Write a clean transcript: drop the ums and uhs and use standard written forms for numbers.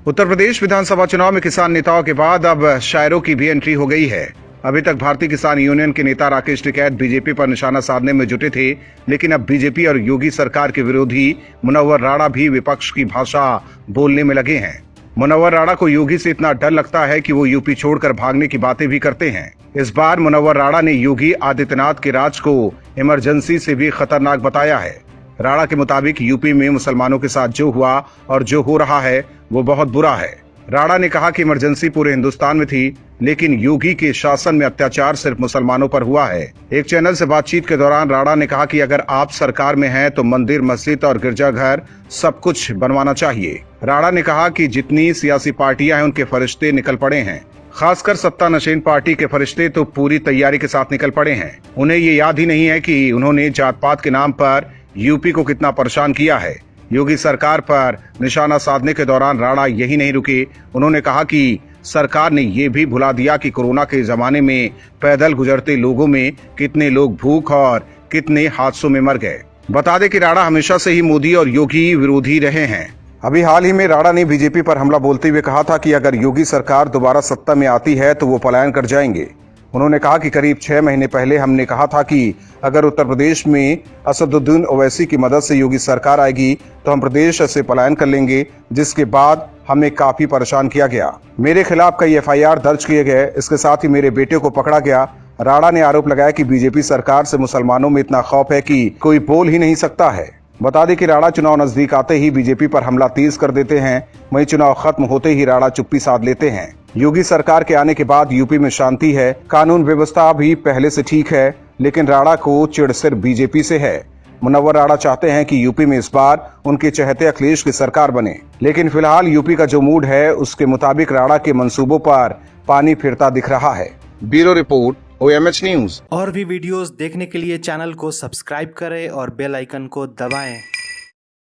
उत्तर प्रदेश विधानसभा चुनाव में किसान नेताओं के बाद अब शायरों की भी एंट्री हो गई है। अभी तक भारतीय किसान यूनियन के नेता राकेश टिकैत बीजेपी पर निशाना साधने में जुटे थे, लेकिन अब बीजेपी और योगी सरकार के विरोधी मुनव्वर राणा भी विपक्ष की भाषा बोलने में लगे हैं। मुनव्वर राणा को योगी से इतना डर लगता है कि वो यूपी छोड़कर भागने की बातें भी करते हैं। इस बार मुनव्वर राणा ने योगी आदित्यनाथ के राज को इमरजेंसी से भी खतरनाक बताया है। राणा के मुताबिक यूपी में मुसलमानों के साथ जो हुआ और जो हो रहा है वो बहुत बुरा है। राणा ने कहा कि इमरजेंसी पूरे हिंदुस्तान में थी, लेकिन योगी के शासन में अत्याचार सिर्फ मुसलमानों पर हुआ है। एक चैनल से बातचीत के दौरान राणा ने कहा कि अगर आप सरकार में हैं तो मंदिर, मस्जिद और गिरजाघर सब कुछ बनवाना चाहिए। राणा ने कहा कि जितनी सियासी पार्टियां हैं उनके फरिश्ते निकल पड़े हैं, खासकर सत्ता नशीन पार्टी के फरिश्ते तो पूरी तैयारी के साथ निकल पड़े हैं। उन्हें ये याद ही नहीं है कि उन्होंने जात पात के नाम पर यूपी को कितना परेशान किया है। योगी सरकार पर निशाना साधने के दौरान राणा यही नहीं रुके। उन्होंने कहा कि सरकार ने ये भी भुला दिया कि कोरोना के जमाने में पैदल गुजरते लोगों में कितने लोग भूख और कितने हादसों में मर गए। बता दें कि राणा हमेशा से ही मोदी और योगी विरोधी रहे हैं। अभी हाल ही में राणा ने बीजेपी पर हमला बोलते हुए कहा था कि अगर योगी सरकार दोबारा सत्ता में आती है तो वो पलायन कर जाएंगे। उन्होंने कहा कि करीब 6 महीने पहले हमने कहा था कि अगर उत्तर प्रदेश में असदुद्दीन ओवैसी की मदद से योगी सरकार आएगी तो हम प्रदेश से पलायन कर लेंगे, जिसके बाद हमें काफी परेशान किया गया। मेरे खिलाफ कई एफआईआर दर्ज किए गए, इसके साथ ही मेरे बेटे को पकड़ा गया। राणा ने आरोप लगाया कि बीजेपी सरकार से मुसलमानों में इतना खौफ है कि कोई बोल ही नहीं सकता है। बता दें कि राणा चुनाव नजदीक आते ही बीजेपी पर हमला तेज कर देते हैं, वहीं चुनाव खत्म होते ही राणा चुप्पी साध लेते हैं। योगी सरकार के आने के बाद यूपी में शांति है, कानून व्यवस्था भी पहले से ठीक है, लेकिन राणा को चिढ़ सिर्फ बीजेपी से है। मुनव्वर राणा चाहते हैं कि यूपी में इस बार उनके चहेते अखिलेश की सरकार बने, लेकिन फिलहाल यूपी का जो मूड है उसके मुताबिक राणा के मंसूबों पर पानी फिरता दिख रहा है। Bureau report, OMH news. और भी वीडियोस देखने के लिए चैनल को सब्सक्राइब करें और बेल आइकन को दबाएं।